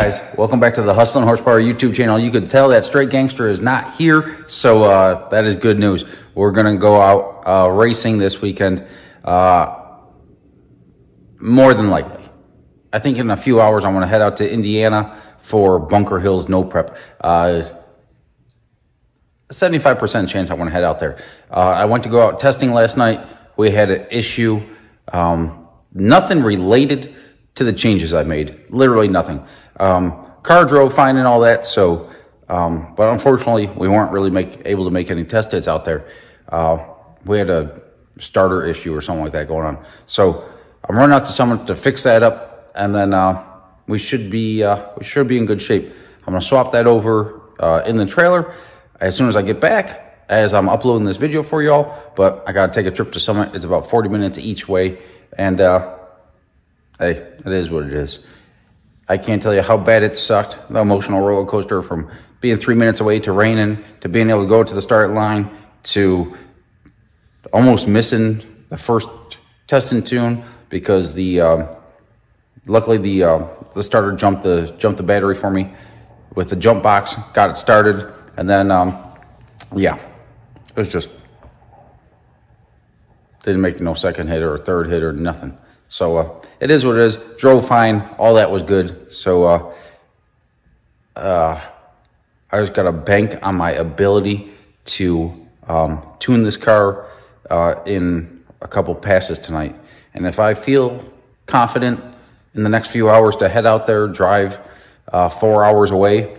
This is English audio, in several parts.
guys, welcome back to the Hustlin' Horsepower YouTube channel. You can tell that Straight Gangster is not here, so that is good news. We're going to go out racing this weekend, more than likely. I think in a few hours I'm going to head out to Indiana for Bunker Hill's No Prep. 75% chance I want to head out there. I went to go out testing last night. We had an issue, nothing related to the changes I made, literally nothing. Car drove fine and all that, so, but unfortunately, we weren't really able to make any test hits out there. We had a starter issue or something like that going on. So I'm running out to someone to fix that up, and then we should be in good shape. I'm gonna swap that over in the trailer as soon as I get back, as I'm uploading this video for y'all. But I gotta take a trip to Summit. It's about 40 minutes each way, and hey, it is what it is. I can't tell you how bad it sucked, the emotional roller coaster from being 3 minutes away to raining, to being able to go to the start line, to almost missing the first testing tune because the luckily the starter jumped the battery for me with the jump box, got it started, and then yeah, it was just didn't make no second hit or third hit or nothing. So it is what it is. Drove fine. All that was good. So I just got to bank on my ability to tune this car in a couple passes tonight. And if I feel confident in the next few hours to head out there, drive 4 hours away,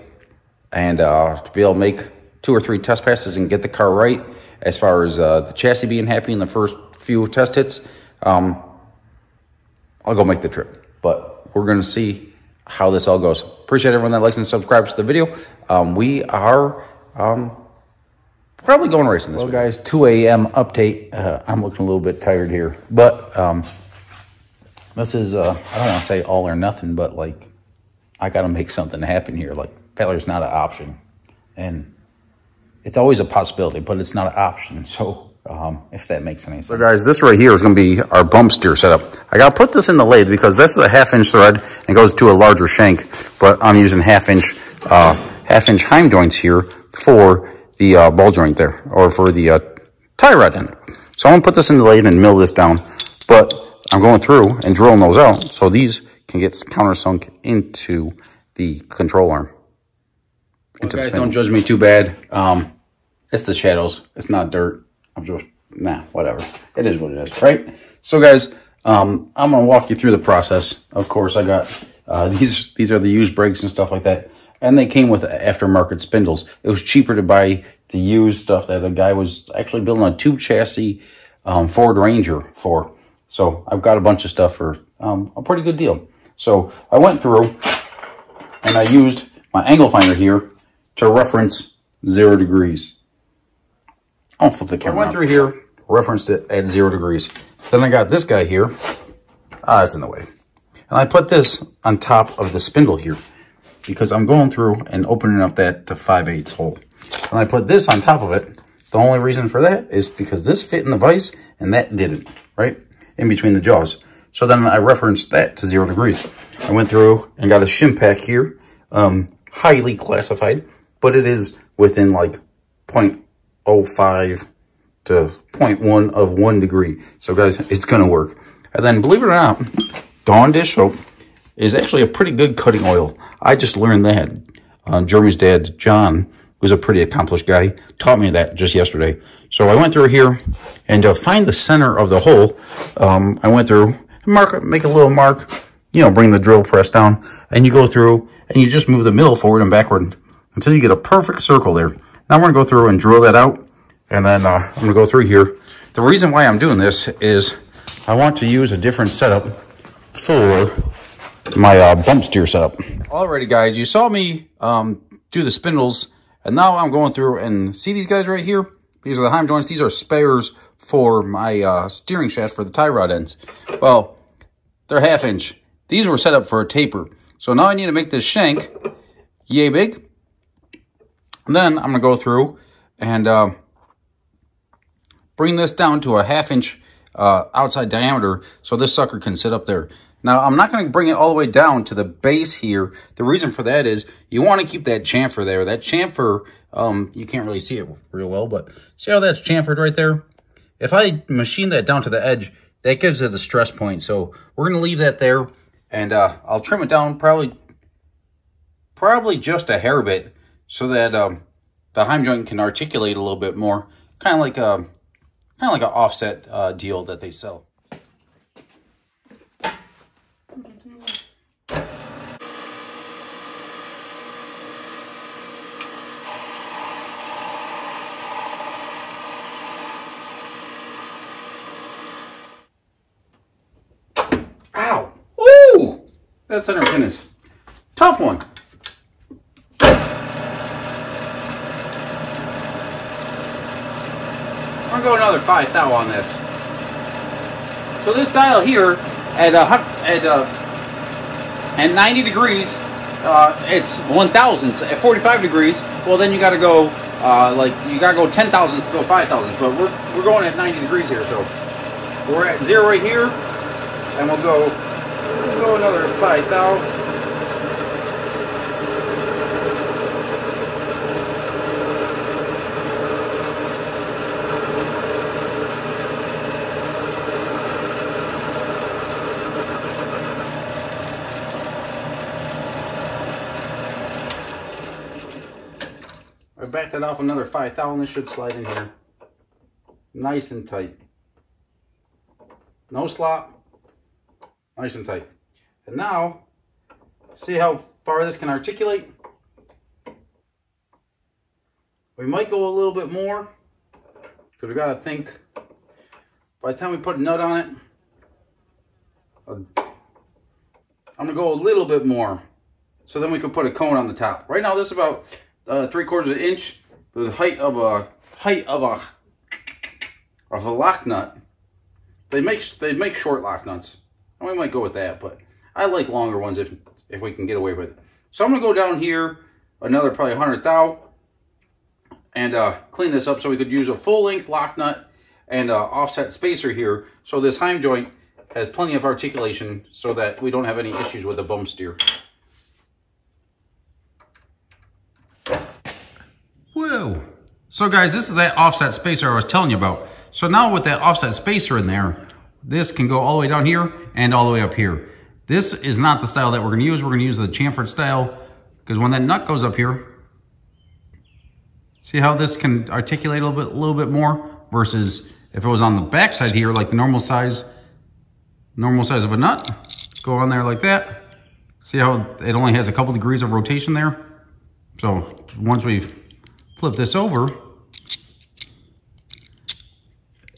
and to be able to make 2 or 3 test passes and get the car right, as far as the chassis being happy in the first few test hits, I'll go make the trip. But we're going to see how this all goes. Appreciate everyone that likes and subscribes to the video. We are probably going racing this week. Well, guys, 2 a.m. update. I'm looking a little bit tired here. But this is, I don't want to say all or nothing, but, like, I got to make something happen here. Like, failure's not an option. And it's always a possibility, but it's not an option. So if that makes any sense. So guys, this right here is going to be our bump steer setup. I got to put this in the lathe because this is a 1/2-inch thread and goes to a larger shank, but I'm using 1/2-inch heim joints here for the ball joint there, or for the tie rod end. So I'm going to put this in the lathe and mill this down, but I'm going through and drilling those out so these can get countersunk into the control arm. Well, guys, don't judge me too bad. It's the shadows. It's not dirt. I'm just, nah, whatever. It is what it is, right? So, guys, I'm going to walk you through the process. Of course, I got these are the used brakes and stuff like that. And they came with aftermarket spindles. It was cheaper to buy the used stuff that a guy was actually building a tube chassis Ford Ranger for. So, I've got a bunch of stuff for a pretty good deal. So, I went through and I used my angle finder here to reference 0 degrees. I'll flip the camera. I went through here, referenced it at 0 degrees. Then I got this guy here. It's in the way. And I put this on top of the spindle here because I'm going through and opening up that to 5/8 hole. And I put this on top of it. The only reason for that is because this fit in the vise and that didn't, right? In between the jaws. So then I referenced that to 0 degrees. I went through and got a shim pack here. Highly classified, but it is within like 0.05 to 0.1 of 1 degree. So guys, it's gonna work. And then believe it or not, Dawn dish soap is actually a pretty good cutting oil. I just learned that. Jeremy's dad, John, who's a pretty accomplished guy, taught me that just yesterday. So I went through here, and to find the center of the hole, I went through, make a little mark, you know, bring the drill press down, and you go through and you just move the mill forward and backward until you get a perfect circle there. Now we're going to go through and drill that out, and then I'm going to go through here. The reason why I'm doing this is I want to use a different setup for my bump steer setup. Alrighty, guys, you saw me do the spindles, and now I'm going through and see these guys right here? These are the heim joints. These are spares for my steering shaft for the tie rod ends. Well, they're 1/2-inch. These were set up for a taper. So now I need to make this shank yay big. And then I'm going to go through and bring this down to a 1/2-inch outside diameter so this sucker can sit up there. Now, I'm not going to bring it all the way down to the base here. The reason for that is you want to keep that chamfer there. That chamfer, you can't really see it real well, but see how that's chamfered right there? If I machine that down to the edge, that gives it a stress point. So we're going to leave that there, and I'll trim it down probably just a hair bit so that the heim joint can articulate a little bit more, kind of like an offset deal that they sell. Ow! Woo! That center pin is tough one. I'm going to go another 5 thou on this. So this dial here at 90 degrees, it's 1,000. At 45 degrees, well then you got to go you got to go 10 thousandths to go 5 thousandths. But we're going at 90 degrees here, so we're at 0 right here, and we'll go another 5 thou. I back that off another 5 thou, and this should slide in here nice and tight. No slop, nice and tight. And now, see how far this can articulate? We might go a little bit more, because we got to think, by the time we put a nut on it, I'm going to go a little bit more, so then we can put a cone on the top. Right now this is about 3/4 inch, the height of a lock nut. They make short lock nuts, and we might go with that, but I like longer ones if we can get away with it. So I'm gonna go down here another probably 100 thou and clean this up so we could use a full length lock nut and offset spacer here, so this heim joint has plenty of articulation so that we don't have any issues with the bum steer. Whoa. So guys, this is that offset spacer I was telling you about. So now with that offset spacer in there, this can go all the way down here and all the way up here. This is not the style that we're going to use. We're going to use the chamfered style, because when that nut goes up here, see how this can articulate a little bit more, versus if it was on the back side here, like the normal size of a nut, go on there like that. See how it only has a couple degrees of rotation there? So once we've flipped this over,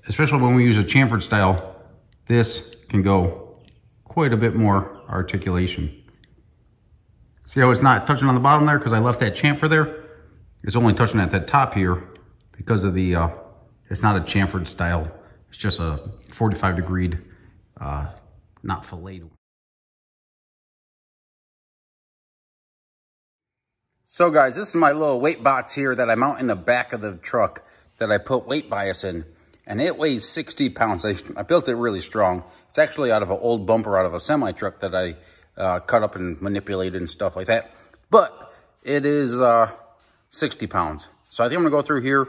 especially when we use a chamfered style, this can go quite a bit more articulation. See how it's not touching on the bottom there because I left that chamfer there? It's only touching at that top here because of the, it's not a chamfered style. It's just a 45 degree, not filleted. So guys, this is my little weight box here that I mount in the back of the truck that I put weight bias in. And it weighs 60 pounds. I built it really strong. It's actually out of an old bumper out of a semi-truck that I cut up and manipulated and stuff like that. But it is 60 pounds. So I think I'm gonna go through here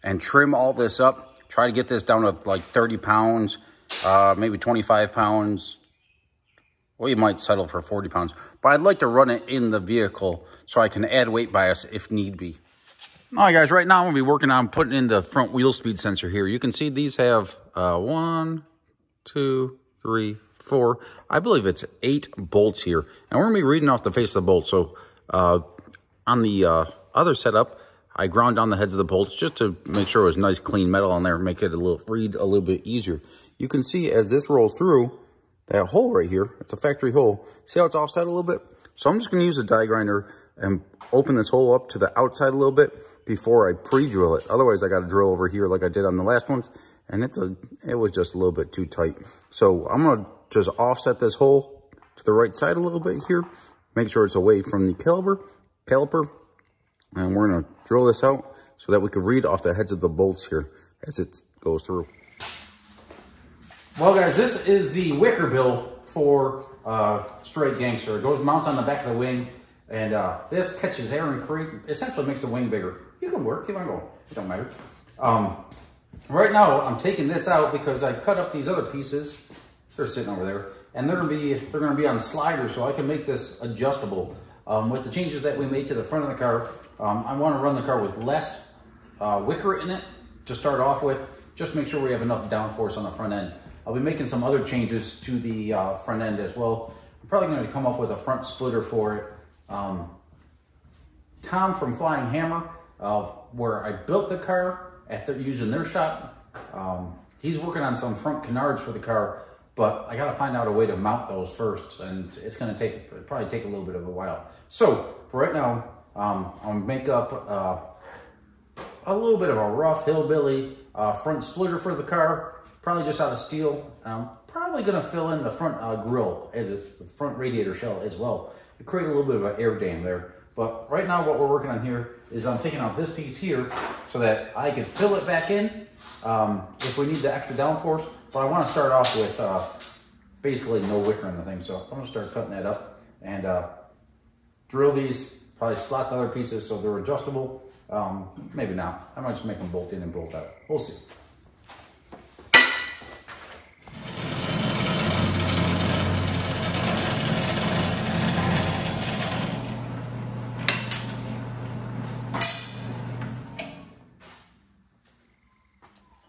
and trim all this up. Try to get this down to like 30 pounds, maybe 25 pounds. Well, you might settle for 40 pounds. But I'd like to run it in the vehicle so I can add weight bias if need be. All right, guys, right now I'm going to be working on putting in the front wheel speed sensor here. You can see these have 1, 2, 3, 4. I believe it's 8 bolts here. And we're going to be reading off the face of the bolt. So on the other setup, I ground down the heads of the bolts just to make sure it was nice, clean metal on there and make it read a little bit easier. You can see as this rolls through, that hole right here, it's a factory hole. See how it's offset a little bit? So I'm just going to use a die grinder and open this hole up to the outside a little bit before I pre-drill it. Otherwise, I got to drill over here like I did on the last ones, and it was just a little bit too tight. So I'm going to just offset this hole to the right side a little bit here, make sure it's away from the caliper, and we're going to drill this out so that we can read off the heads of the bolts here as it goes through. Well, guys, this is the Wicker Bill for straight gangster. It goes, mounts on the back of the wing, and this catches air and essentially makes the wing bigger. You can work, keep on going, it don't matter. Right now, I'm taking this out because I cut up these other pieces. They're sitting over there, and they're gonna be on sliders, so I can make this adjustable. With the changes that we made to the front of the car, I want to run the car with less wicker in it to start off with. Just make sure we have enough downforce on the front end. I'll be making some other changes to the front end as well. I'm probably going to come up with a front splitter for it. Tom from Flying Hammer, where I built the car using their shop, he's working on some front canards for the car, but I got to find out a way to mount those first, and it's going to probably take a little bit of a while. So for right now, I'll make up a little bit of a rough hillbilly front splitter for the car, probably just out of steel. I'm probably going to fill in the front grill as the front radiator shell as well to create a little bit of an air dam there. But right now what we're working on here is I'm taking out this piece here so that I can fill it back in if we need the extra downforce. But I want to start off with basically no wicker in the thing. So I'm going to start cutting that up and drill these, probably slot the other pieces so they're adjustable. Maybe not. I might just make them bolt in and bolt out. We'll see.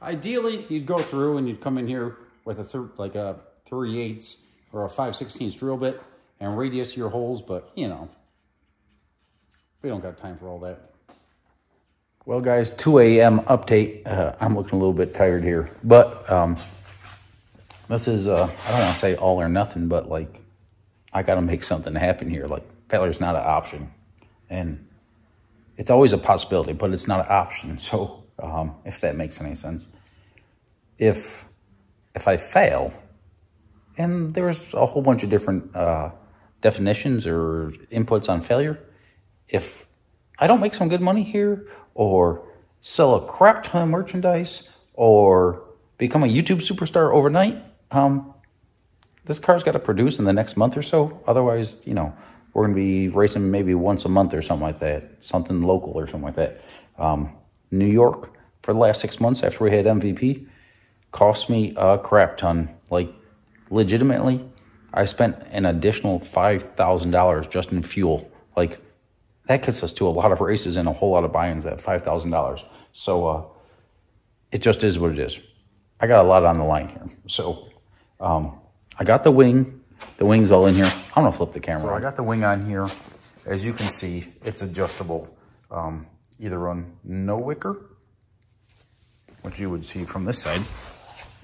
Ideally, you'd go through and you'd come in here with a 3/8 or a 5/16 drill bit and radius your holes, but you know, we don't got time for all that. Well, guys, 2 a.m. update. I'm looking a little bit tired here, but this is, I don't want to say all or nothing, but like, I got to make something happen here. Like, failure's not an option, and it's always a possibility, but it's not an option. So, if that makes any sense, if I fail, and there's a whole bunch of different definitions or inputs on failure, if I don't make some good money here, or sell a crap ton of merchandise, or become a YouTube superstar overnight, this car's got to produce in the next month or so. Otherwise, you know, we're going to be racing maybe once a month or something like that, something local or something like that. New York, for the last 6 months after we had MVP, cost me a crap ton. Like, legitimately, I spent an additional $5,000 just in fuel. Like, that gets us to a lot of races and a whole lot of buy-ins at $5,000. So it just is what it is. I got a lot on the line here. So I got the wing. The wing's all in here. I'm going to flip the camera. So I got the wing on here. As you can see, it's adjustable. Either run no wicker, which you would see from this side.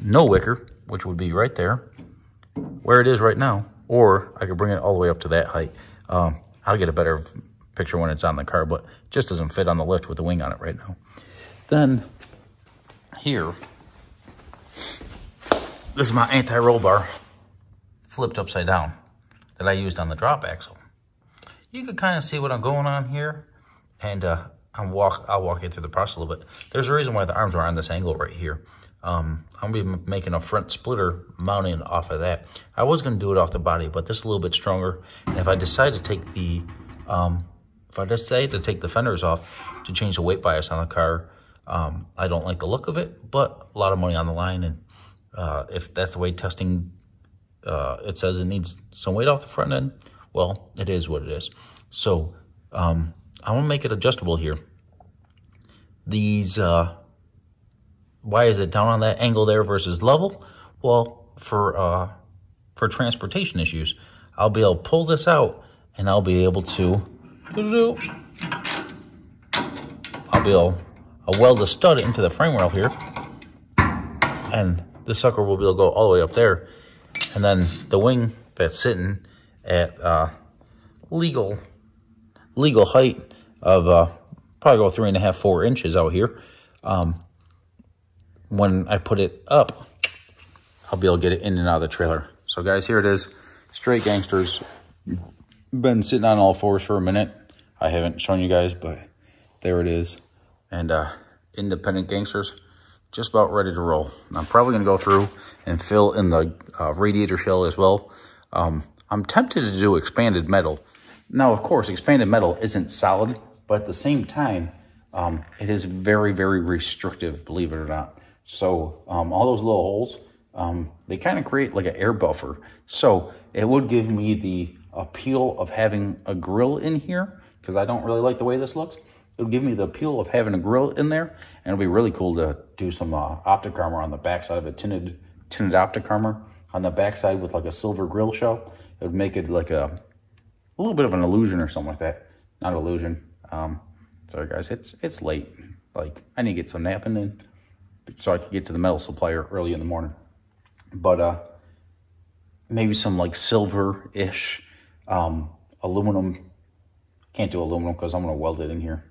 No wicker, which would be right there, where it is right now. Or I could bring it all the way up to that height. I'll get a better picture when it's on the car, but it just doesn't fit on the lift with the wing on it right now. Then here, this is my anti-roll bar flipped upside down that I used on the drop axle. You can kind of see what I'm going on here, and I'll walk you through the process a little bit. There's a reason why the arms are on this angle right here. I'm going to be making a front splitter mounting off of that. I was going to do it off the body, but this is a little bit stronger. And if I decide to take the fenders off to change the weight bias on the car, I don't like the look of it, but a lot of money on the line. And if that's the way testing, it says it needs some weight off the front end, well, it is what it is. So I'm going to make it adjustable here. These, why is it down on that angle there versus level? Well, for transportation issues, I'll be able to pull this out and I'll be able to, weld a stud into the frame rail here, and the sucker will be able to go all the way up there. And then the wing that's sitting at legal height of probably go 3.5, 4 inches out here. When I put it up, I'll be able to get it in and out of the trailer. So guys, here it is. Straight gangsters. Been sitting on all fours for a minute. I haven't shown you guys, but there it is. And independent gangsters, just about ready to roll. And I'm probably going to go through and fill in the radiator shell as well. I'm tempted to do expanded metal. Now, of course, expanded metal isn't solid, but at the same time, it is very, very restrictive, believe it or not. So all those little holes, they kind of create like an air buffer. So it would give me the appeal of having a grill in here, because I don't really like the way this looks. It would give me the appeal of having a grill in there, and it'll be really cool to do some optic armor on the backside of it, tinted optic armor on the backside with like a silver grill shell. It would make it like a little bit of an illusion or something like that. Not illusion. Sorry guys, it's late. Like, I need to get some napping in so I can get to the metal supplier early in the morning. But maybe some like silver-ish aluminum. Can't do aluminum because I'm going to weld it in here.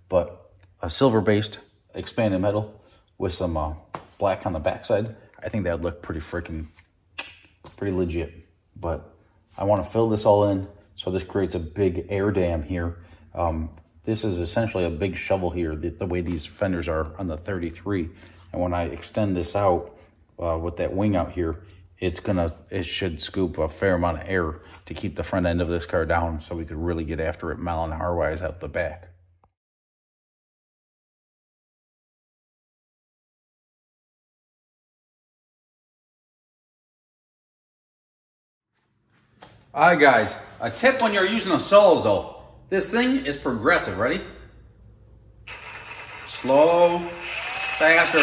But a silver-based expanded metal with some black on the backside. I think that would look pretty legit. But I want to fill this all in, so this creates a big air dam here. This is essentially a big shovel here, the way these fenders are on the 33. And when I extend this out with that wing out here, it should scoop a fair amount of air to keep the front end of this car down, so we could really get after it mile an hour wise out the back. All right, guys, a tip when you're using a Sawzall. This thing is progressive, ready? Slow, faster,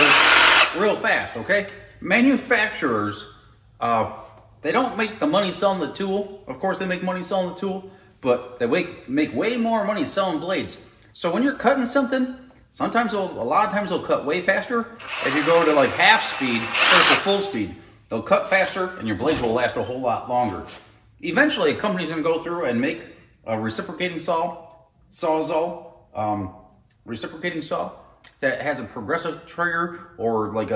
real fast, okay? Manufacturers, they don't make the money selling the tool. Of course, they make money selling the tool, but they make way more money selling blades. So when you're cutting something, a lot of times they'll cut way faster. If you go to like half speed versus full speed, they'll cut faster and your blades will last a whole lot longer. Eventually, a company's going to go through and make a reciprocating Sawzall, reciprocating saw that has a progressive trigger, or like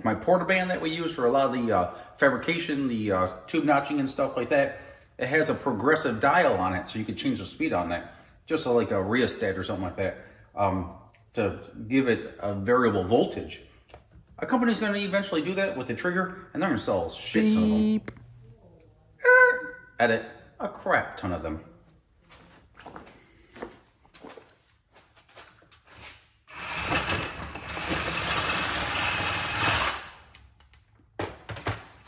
my Portaband that we use for a lot of the fabrication, the tube notching and stuff like that. It has a progressive dial on it, so you can change the speed on that, just like a rheostat or something like that, to give it a variable voltage. A company's going to eventually do that with the trigger, and they're going to sell a shit ton of them. Edit a crap ton of them.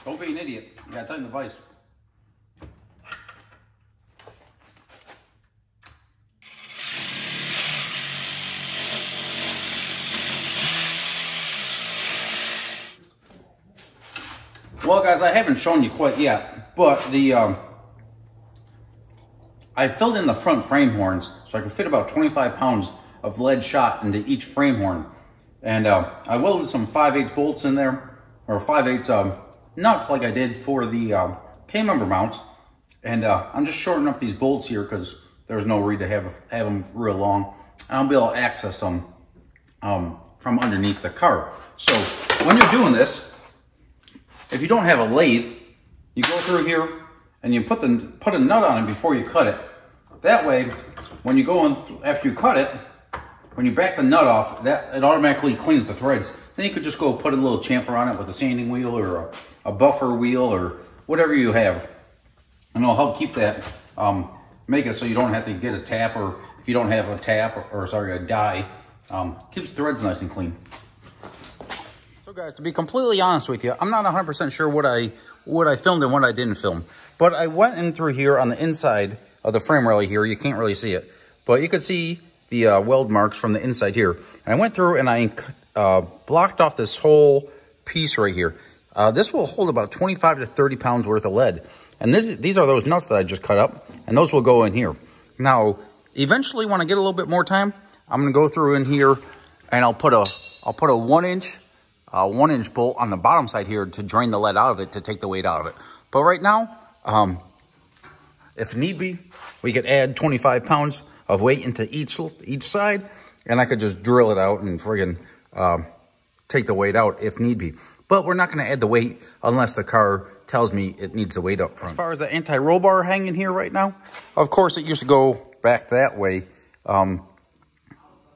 Don't be an idiot. You gotta tighten the vise. Well, guys, I haven't shown you quite yet, but I filled in the front frame horns so I could fit about 25 pounds of lead shot into each frame horn. And I welded some 5/8 bolts in there, or 5/8 nuts like I did for the K-member mounts. And I'm just shortening up these bolts here because there's no need to have them real long. And I'll be able to access them from underneath the car. So when you're doing this, if you don't have a lathe, you go through here and you put a nut on it before you cut it. That way, when you go in, after you cut it, when you back the nut off, it automatically cleans the threads. Then you could just go put a little chamfer on it with a sanding wheel or a buffer wheel or whatever you have. And it'll help keep that, make it so you don't have to get a tap, or if you don't have a tap, or sorry, a die, keeps the threads nice and clean. So guys, to be completely honest with you, I'm not 100% sure what I filmed and what I didn't film. But I went in through here on the inside of the frame rail here. You can't really see it, but you could see the weld marks from the inside here. And I went through and I blocked off this whole piece right here. This will hold about 25 to 30 pounds worth of lead. And these are those nuts that I just cut up, and those will go in here. Now, eventually when I get a little bit more time, I'm gonna go through in here and I'll put a 1-inch bolt on the bottom side here to drain the lead out of it, to take the weight out of it. But right now, if need be, we could add 25 pounds of weight into each side, and I could just drill it out and friggin' take the weight out if need be. But we're not going to add the weight unless the car tells me it needs the weight up front. As far as the anti-roll bar hanging here right now, of course it used to go back that way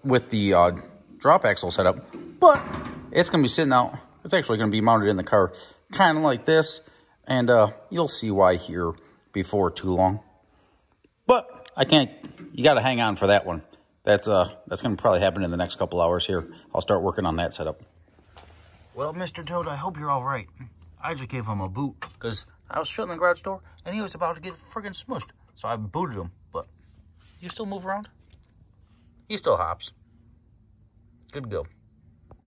with the drop axle setup, but it's going to be sitting out. It's actually going to be mounted in the car kind of like this, and you'll see why here. before too long. But I can't, you got to hang on for that one. That's going to probably happen in the next couple hours here. I'll start working on that setup. Well, Mr. Toad, I hope you're all right. I just gave him a boot because I was shutting the garage door and he was about to get friggin' smushed. So I booted him. But you still move around? He still hops. Good to go.